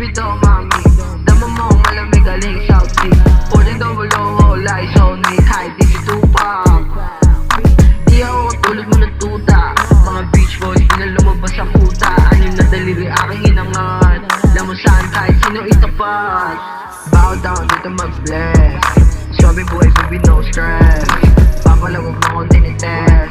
bito mami, dama mo malamig galing South Sea. Pwede double O, lies on me, kahit di si Tupac. Di ako katulad mo ng tuta, mga beach boys, di na lumabas sa puta. Anim na daliri aking inangat, lamang saan kahit sino itapat. Bow down, dito mag-bless, sabi buhay baby no stress. Papalawag na konti ni Tess,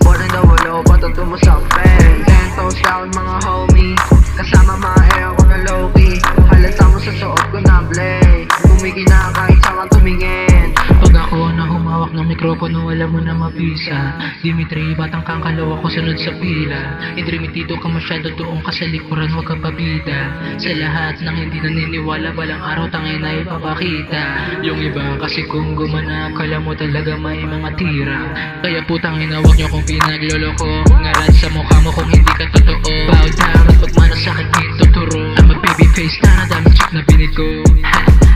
pwede double O, patuto mo sa face. 10 toes down mga homie, kasama mga ako na low-key. Halata mo sa suot ko na play, tumigina kahit saan ka tumingin. Pag ako na humawak ng mikropono, alam mo na mabisa. Dimitri, batang kangkalaw ako sunod sa pila. Indrimitito ka masyado, doon ka sa likuran, huwag ka pabida. Sa lahat ng hindi naniniwala, balang araw tangin na ipapakita. Yung iba kasi kung gumana, kala mo talaga may mga tira. Kaya putang ina, huwag niyo kong pinagloloko. Ngaran sa mukha mo kung hindi ka totoo. Bow down at pagmana sa akin ituturo. I'm a baby face na nadaming chick na binid ko.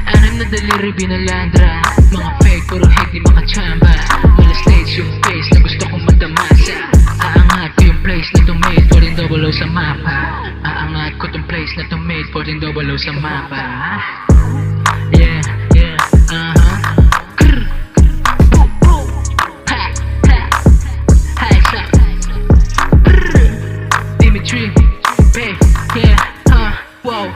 Anim na daliri binalandra, mga fake puro hate di makachamba. Mala stage yung face na gusto kong madamasa. Aangat ko yung place na tumate for in double O sa mapa. Aangat ko tong place na tumate for in double O sa mapa. Yeah, yeah, Krr. Boom, boom. Ha, ha. Hi, sup. Brr. Dimitri, babe, yeah, wow.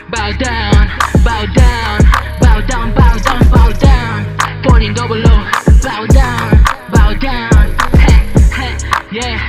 Bow down, bow down, bow down, bow down, bow down. 14 double O, bow down, yeah.